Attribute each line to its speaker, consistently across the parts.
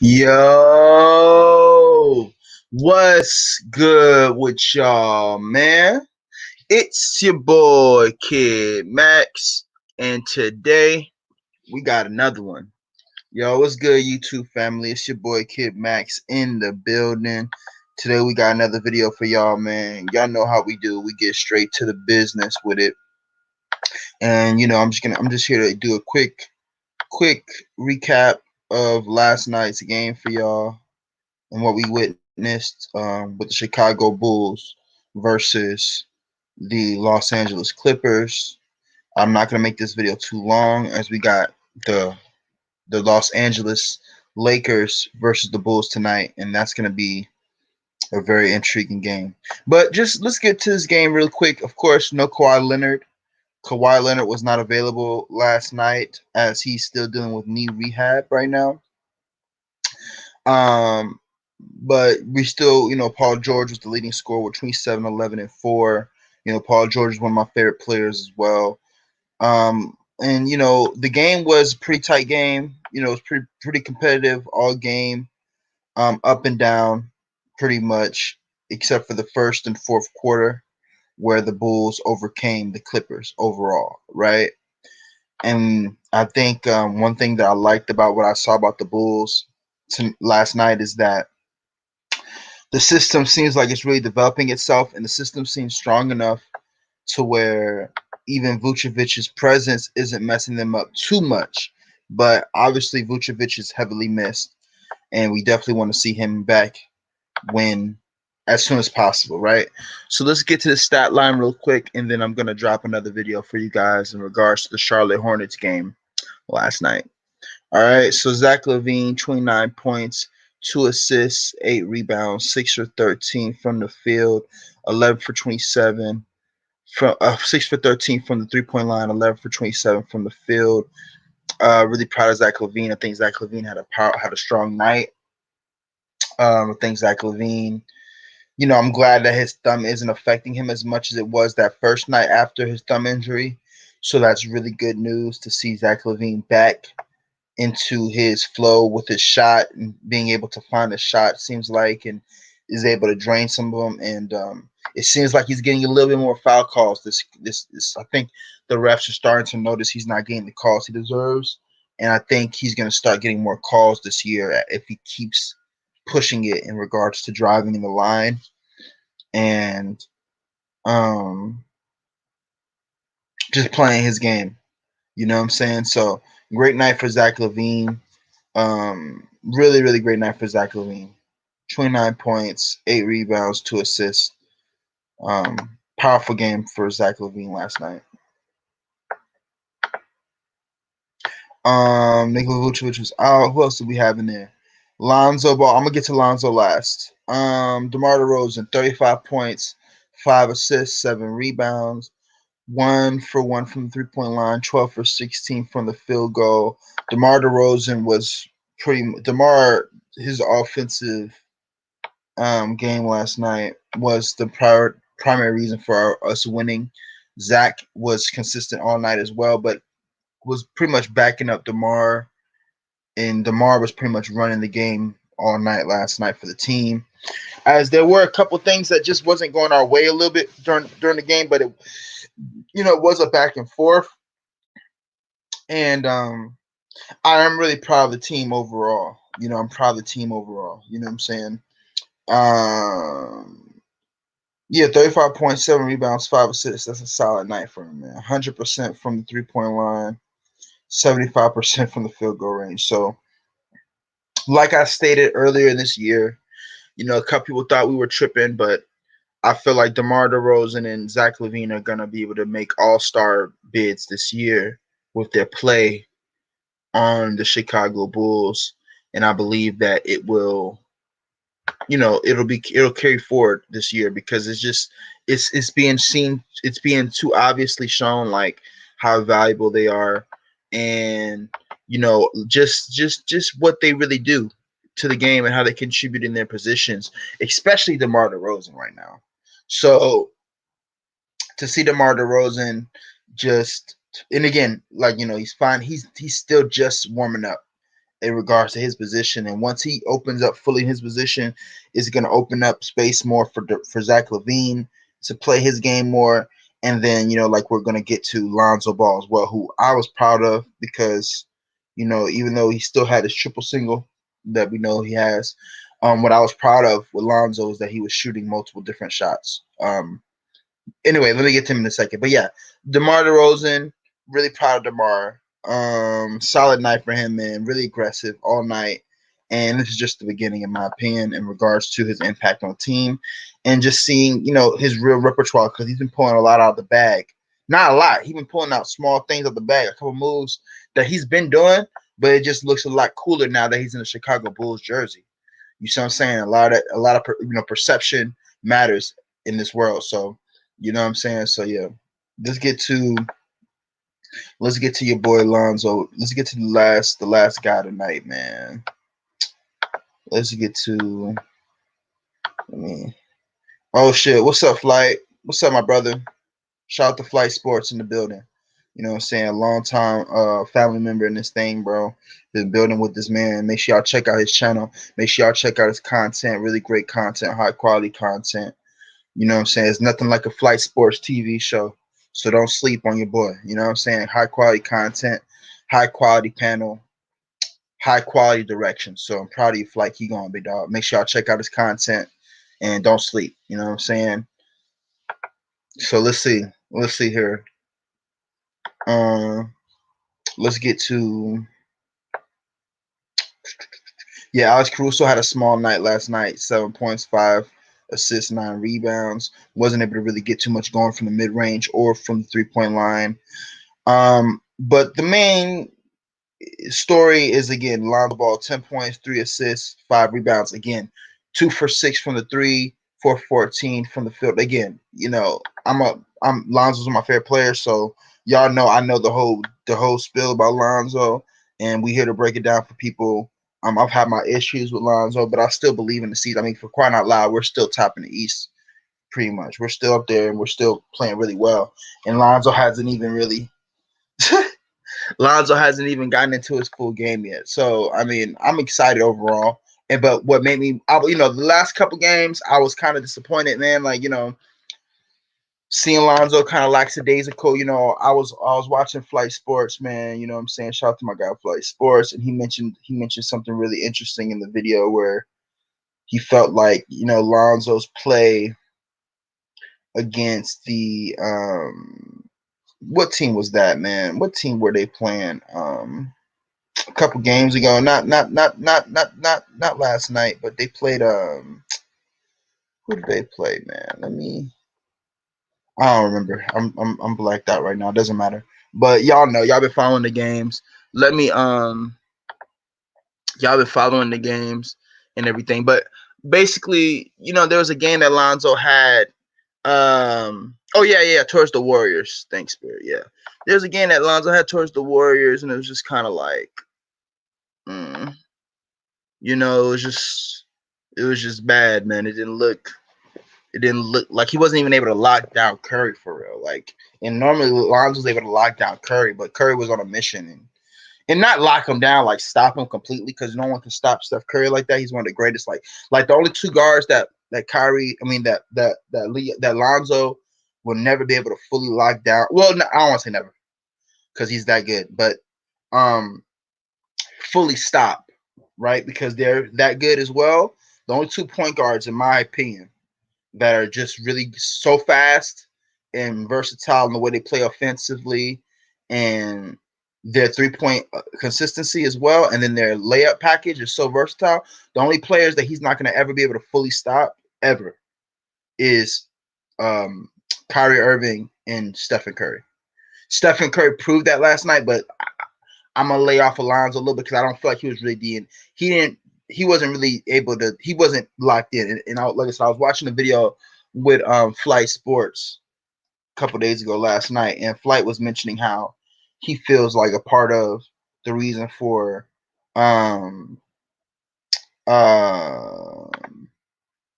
Speaker 1: Yo, what's good with y'all, man? It's your boy Kid Max, and today we got another one. Yo, what's good, YouTube family? It's your boy Kid Max in the building. Today we got another video for y'all, man. Y'all know how we do. We get straight to the business with it, and I'm just here to do a quick recap of last night's game for y'all and what we witnessed with the Chicago Bulls versus the Los Angeles Clippers. I'm not going to make this video too long as we got the Los Angeles Lakers versus the Bulls tonight, and that's going to be a very intriguing game. But just let's get to this game real quick. Of course, no Kawhi Leonard. Kawhi Leonard was not available last night as he's still dealing with knee rehab right now. Um, but we still, Paul George was the leading scorer with 27, 11, and 4. Paul George is one of my favorite players as well. And the game was a pretty tight game. It was pretty competitive all game, up and down, pretty much, except for the first and fourth quarter, where the Bulls overcame the Clippers overall, right? And I think one thing that I liked about what I saw about the Bulls last night is that the system seems like it's really developing itself, and the system seems strong enough to where even Vucevic's presence isn't messing them up too much. But obviously, Vucevic is heavily missed, and we definitely want to see him back when as soon as possible, right? So let's get to the stat line real quick, and then I'm gonna drop another video for you guys in regards to the Charlotte Hornets game last night. All right, so Zach LaVine, 29 points, 2 assists, 8 rebounds, 6 for 13 from the field, 11 for 27 from 6 for 13 from the 3-point line, 11 for 27 from the field. Really proud of Zach LaVine. I think Zach LaVine had a strong night. I think Zach LaVine, I'm glad that his thumb isn't affecting him as much as it was that first night after his thumb injury. So that's really good news to see Zach LaVine back into his flow with his shot and being able to find a shot, seems like, and is able to drain some of them. And it seems like he's getting a little bit more foul calls. This I think the refs are starting to notice he's not getting the calls he deserves, and I think he's going to start getting more calls this year if he keeps pushing it in regards to driving in the line and um, just playing his game. You know what I'm saying? So great night for Zach LaVine. Really, really great night for Zach LaVine. 29 points, 8 rebounds, 2 assists. Powerful game for Zach LaVine last night. Nikola Vucevic was out. Who else do we have in there? Lonzo Ball. I'm gonna get to Lonzo last. DeMar DeRozan, 35 points, 5 assists, 7 rebounds, 1 for 1 from the 3-point line, 12 for 16 from the field goal. DeMar DeRozan was his offensive game last night was the primary reason for us winning. Zach was consistent all night as well, but was pretty much backing up DeMar, and DeMar was pretty much running the game all night last night for the team. As there were a couple things that just wasn't going our way a little bit during the game, but it was a back and forth, and I am really proud of the team overall. I'm proud of the team overall. You know what I'm saying? Yeah, 35.7 rebounds, 5 assists. That's a solid night for him, man. 100% from the 3-point line, 75% from the field goal range. So, like I stated earlier this year, a couple people thought we were tripping, but I feel like DeMar DeRozan and Zach LaVine are going to be able to make all-star bids this year with their play on the Chicago Bulls. And I believe that it will it'll carry forward this year because it's being seen, it's being too obviously shown like how valuable they are, and just what they really do to the game and how they contribute in their positions, especially DeMar DeRozan right now. So to see DeMar DeRozan and again, like, he's fine, he's still just warming up in regards to his position. And once he opens up fully in his position, is going to open up space more for Zach LaVine to play his game more. And then, like we're going to get to Lonzo Ball as well, who I was proud of because, even though he still had his triple single that we know he has, what I was proud of with Lonzo is that he was shooting multiple different shots. Anyway, let me get to him in a second. But yeah, DeMar DeRozan, really proud of DeMar. Solid night for him, man. Really aggressive all night. And this is just the beginning, in my opinion, in regards to his impact on the team and just seeing, his real repertoire because he's been pulling a lot out of the bag. Not a lot. He's been pulling out small things out of the bag, a couple moves that he's been doing, but it just looks a lot cooler now that he's in the Chicago Bulls jersey. You see what I'm saying? A lot of perception matters in this world. So, you know what I'm saying? So yeah, let's get to your boy Lonzo. Let's get to the last guy tonight, man. Let's get to I mean oh shit. What's up, Flight? What's up, my brother? Shout out to Flight Sports in the building. You know what I'm saying? Long time family member in this thing, bro. Been building with this man. Make sure y'all check out his channel. Make sure y'all check out his content. Really great content, high quality content. You know what I'm saying? It's nothing like a Flight Sports TV show. So don't sleep on your boy. You know what I'm saying? High quality content, high quality panel, high quality direction. So I'm proud of you, Flight. Keep going, big dog. Make sure y'all check out his content and don't sleep. You know what I'm saying? So let's see. Let's see here. Let's get to Alex Caruso had a small night last night. 7 points, 5 assists, 9 rebounds. Wasn't able to really get too much going from the mid range or from the 3-point line. But the main story is again Lonzo Ball, 10 points, 3 assists, 5 rebounds. Again, 2 for 6 from the three, 4 for 14 from the field. Again, I'm Lonzo's my favorite player, so y'all know I know the whole spill about Lonzo, and we here to break it down for people. I've had my issues with Lonzo, but I still believe in the season. I mean, for crying out loud, we're still top in the East, pretty much. We're still up there, and we're still playing really well. And Lonzo hasn't even really Lonzo hasn't even gotten into his full game yet. So I mean, I'm excited overall. But what made me, the last couple games, I was kind of disappointed, man. Like seeing Lonzo kind of lackadaisical. I was watching Flight Sports, man. You know what I'm saying? Shout out to my guy Flight Sports, and he mentioned something really interesting in the video where he felt like Lonzo's play against the what team was that, man? What team were they playing? A couple games ago. Not last night, but they played. Who did they play, man? I don't remember. I'm blacked out right now. It doesn't matter. But y'all know, y'all been following the games. Let me y'all been following the games and everything. But basically, there was a game that Lonzo had. Oh yeah, towards the Warriors. Thanks, Spirit. Yeah, there's a game that Lonzo had towards the Warriors, and it was just kind of like, mm, it was just bad, man. It didn't look like he wasn't even able to lock down Curry for real. Like, and normally Lonzo was able to lock down Curry, but Curry was on a mission and not lock him down, like stop him completely, because no one can stop Steph Curry like that. He's one of the greatest. Like the only two guards that Kyrie, I mean that Lonzo will never be able to fully lock down. Well, no, I don't want to say never, because he's that good, but fully stop, right? Because they're that good as well. The only two point guards, in my opinion, that are just really so fast and versatile in the way they play offensively and their 3-point consistency as well. And then their layup package is so versatile. The only players that he's not going to ever be able to fully stop ever is Kyrie Irving and Stephen Curry. Stephen Curry proved that last night, but I'm gonna lay off Alonzo a little bit because I don't feel like he was really being. He wasn't really able to. He wasn't locked in. And like I said, I was watching a video with Flight Sports a couple days ago last night, and Flight was mentioning how he feels like a part of the reason for uh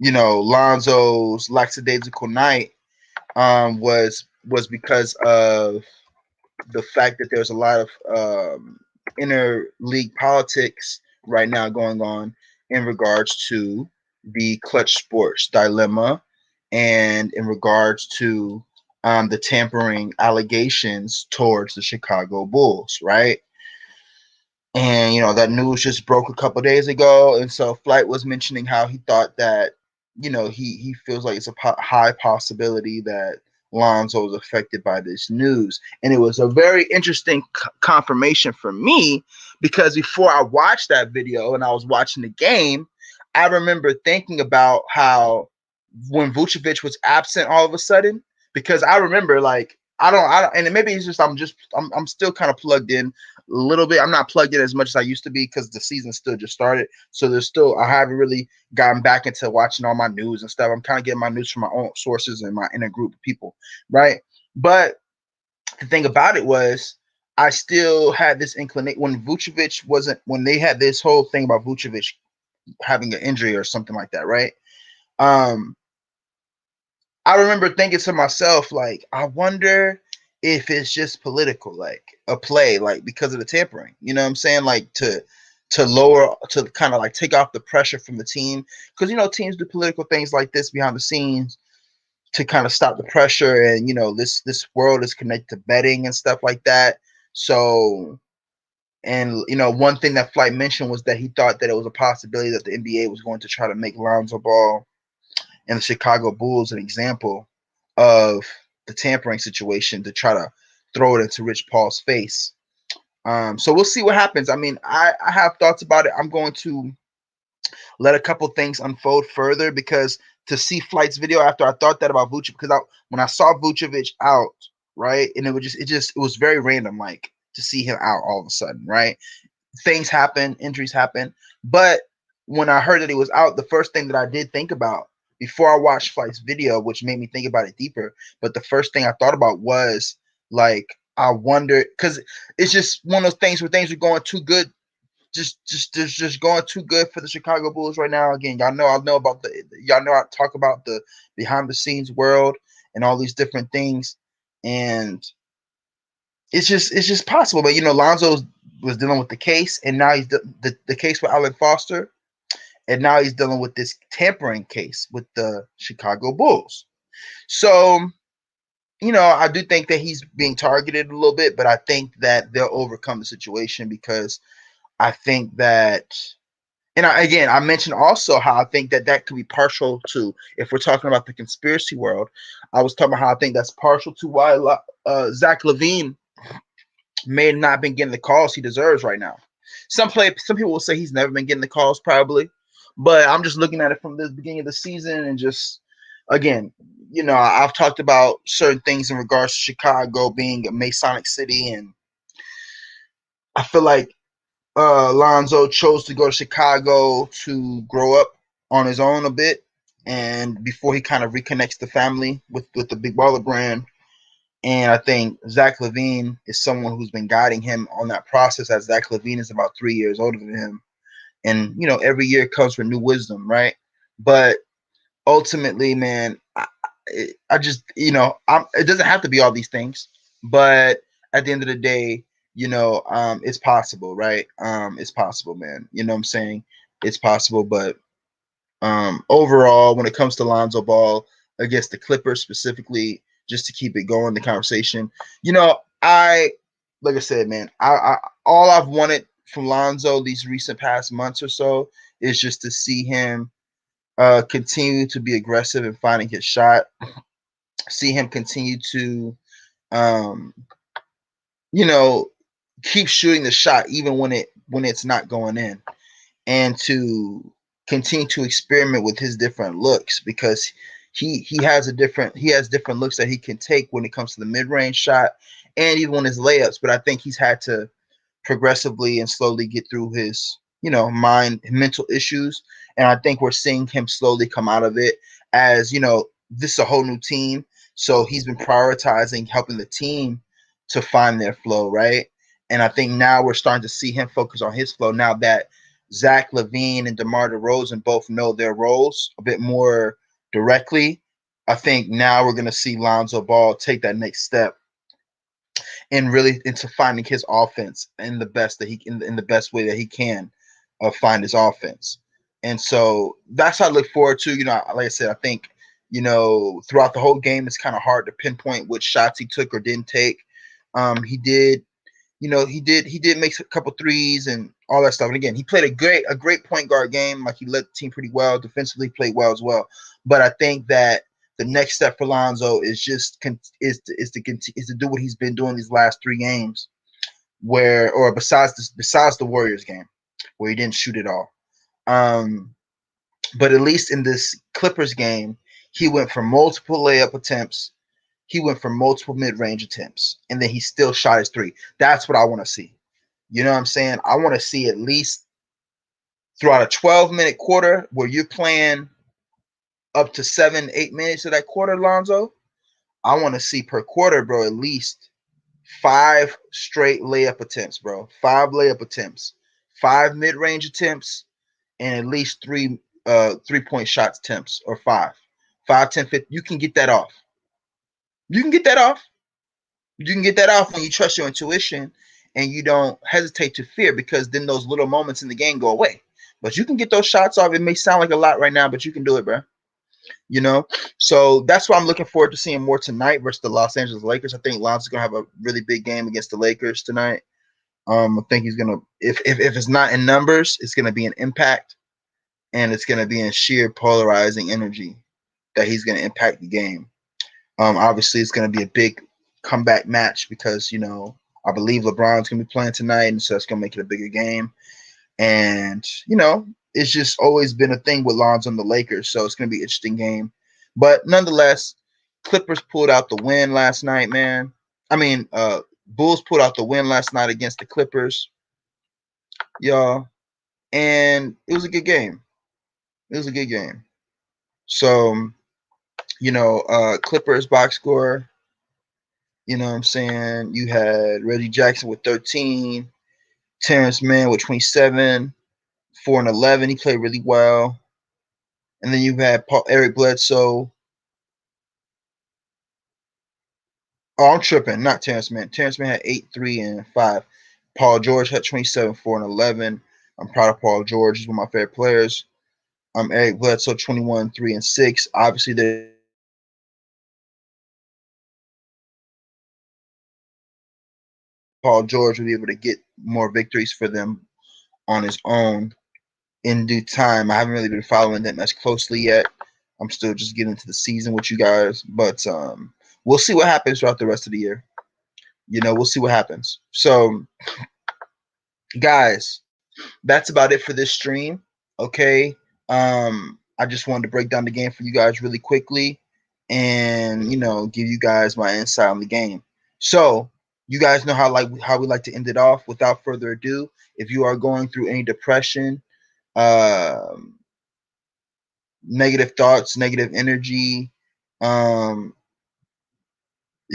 Speaker 1: Lonzo's lackadaisical night was because of the fact that there's a lot of interleague politics right now going on in regards to the clutch sports dilemma and in regards to the tampering allegations towards the Chicago Bulls, right? And that news just broke a couple days ago, and so Flight was mentioning how he thought that he feels like it's a high possibility that Lonzo was affected by this news, and it was a very interesting confirmation for me because before I watched that video and I was watching the game, I remember thinking about how when Vucevic was absent all of a sudden, because I remember like I don't, and maybe it's just I'm still kind of plugged in a little bit. I'm not plugged in as much as I used to be because the season still just started. So I haven't really gotten back into watching all my news and stuff. I'm kind of getting my news from my own sources and my inner group of people, right? But the thing about it was I still had this inclination when they had this whole thing about Vucevic having an injury or something like that, right? Um, I remember thinking to myself, like, I wonder if it's just political, like a play, like because of the tampering. You know what I'm saying? Like to kind of like take off the pressure from the team. Because teams do political things like this behind the scenes to kind of stop the pressure. And this world is connected to betting and stuff like that. So and one thing that Flight mentioned was that he thought that it was a possibility that the NBA was going to try to make Lonzo Ball and the Chicago Bulls an example of the tampering situation to try to throw it into Rich Paul's face. So we'll see what happens. I mean, I have thoughts about it. I'm going to let a couple things unfold further because to see Flight's video after I thought that about Vucevic, because when I saw Vucevic out, right, and it was very random, like to see him out all of a sudden, right? Things happen, injuries happen. But when I heard that he was out, the first thing that I did think about before I watched Flight's video, which made me think about it deeper, but the first thing I thought about was like, I wonder, because it's just one of those things where things are going too good, just going too good for the Chicago Bulls right now. Again, y'all know I talk about the behind the scenes world and all these different things, and it's just possible. But Lonzo was dealing with the case, and now he's the case with Alan Foster, and now he's dealing with this tampering case with the Chicago Bulls. So, I do think that he's being targeted a little bit, but I think that they'll overcome the situation because I think that, and I mentioned also how I think that could be partial to, if we're talking about the conspiracy world, I was talking about how I think that's partial to why Zach LaVine may have not been getting the calls he deserves right now. Some people will say he's never been getting the calls, probably, but I'm just looking at it from the beginning of the season and just again, I've talked about certain things in regards to Chicago being a Masonic city, and I feel like Lonzo chose to go to Chicago to grow up on his own a bit, and before he kind of reconnects the family with the Big Baller brand. And I think Zach LaVine is someone who's been guiding him on that process, as Zach LaVine is about 3 years older than him. And, every year comes with new wisdom, right? But ultimately, man, I just, it doesn't have to be all these things. But at the end of the day, it's possible, right? It's possible, man. You know what I'm saying? It's possible. But overall, when it comes to Lonzo Ball against the Clippers specifically, just to keep it going, the conversation, like I said, man, I all I've wanted from Lonzo these recent past months or so is just to see him continue to be aggressive in finding his shot, see him continue to, um, you know, keep shooting the shot even when it's not going in, and to continue to experiment with his different looks because he has different looks that he can take when it comes to the mid-range shot and even on his layups. But I think he's had to progressively and slowly get through his mental issues, and I think we're seeing him slowly come out of it. As this is a whole new team, so he's been prioritizing helping the team to find their flow, right? And I think now we're starting to see him focus on his flow now that Zach LaVine and DeMar DeRozan both know their roles a bit more directly. I think now we're going to see Lonzo Ball take that next step and really into finding his offense in the best that he in the best way that he can find his offense. And so that's what I look forward to. Like I said, I think throughout the whole game, it's kind of hard to pinpoint which shots he took or didn't take. He did he did make a couple threes and all that stuff. And again, he played a great point guard game. Like, he led the team pretty well. Defensively played well as well. But I think that the next step for Lonzo is just to do what he's been doing these last 3 games, besides the Warriors game where he didn't shoot at all. But at least in this Clippers game, he went for multiple layup attempts. He went for multiple mid-range attempts, and then he still shot his 3. That's what I want to see. You know what I'm saying? I want to see at least throughout a 12-minute quarter where you're playing up to 7, 8 minutes of that quarter, Lonzo. I want to see per quarter, bro, at least 5 straight layup attempts, bro. 5 layup attempts, 5 mid-range attempts, and at least 3 3-point shots attempts, or 5. 5, 10, 15. You can get that off. You can get that off. You can get that off when you trust your intuition and you don't hesitate to fear, because then those little moments in the game go away. But you can get those shots off. It may sound like a lot right now, but you can do it, bro. So that's why I'm looking forward to seeing more tonight versus the Los Angeles Lakers. I think Lonzo's gonna have a really big game against the Lakers tonight. I think he's gonna, if it's not in numbers, it's gonna be an impact, and it's gonna be in sheer polarizing energy that he's gonna impact the game. Obviously, it's gonna be a big comeback match because I believe LeBron's gonna be playing tonight, and so that's gonna make it a bigger game. And it's just always been a thing with Lonzo and the Lakers, so it's gonna be an interesting game. But nonetheless, Clippers pulled out the win last night, man. I mean, Bulls pulled out the win last night against the Clippers, y'all, and it was a good game. It was a good game. So, Clippers box score. You know what I'm saying? You had Reggie Jackson with 13, Terrence Mann with 27, 4 and 11. He played really well. And then you had Eric Bledsoe. Oh, I'm tripping. Not Terrence Mann. Terrence Mann had 8, 3, and 5. Paul George had 27, 4, and 11. I'm proud of Paul George. He's one of my favorite players. Eric Bledsoe, 21, 3, and 6. Obviously, Paul George will be able to get more victories for them on his own in due time. I haven't really been following them as closely yet. I'm still just getting into the season with you guys, but we'll see what happens throughout the rest of the year. We'll see what happens. So, guys, that's about it for this stream. Okay. I just wanted to break down the game for you guys really quickly and give you guys my insight on the game. So, you guys know how we like to end it off. Without further ado, if you are going through any depression, negative thoughts, negative energy, if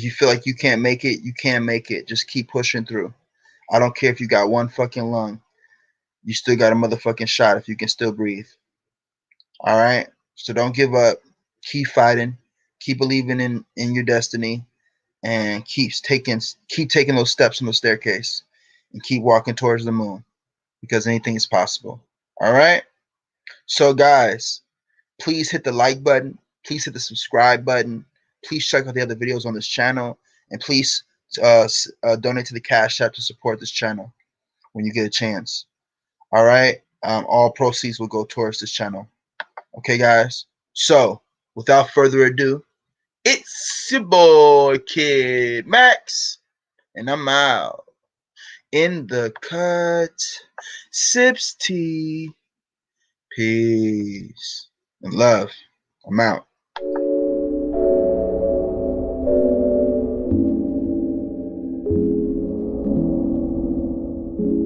Speaker 1: you feel like you can't make it, you can make it. Just keep pushing through. I don't care if you got one fucking lung. You still got a motherfucking shot if you can still breathe. All right? So don't give up. Keep fighting. Keep believing in your destiny, and keep taking those steps on the staircase, and keep walking towards the moon, because anything is possible. All right? So, guys, please hit the like button. Please hit the subscribe button. Please check out the other videos on this channel, and please donate to the Cash App to support this channel when you get a chance. All right? All proceeds will go towards this channel. Okay, guys? So, without further ado, it's your boy, Kid Max, and I'm out. In the cut, sips tea. Peace and love. I'm out.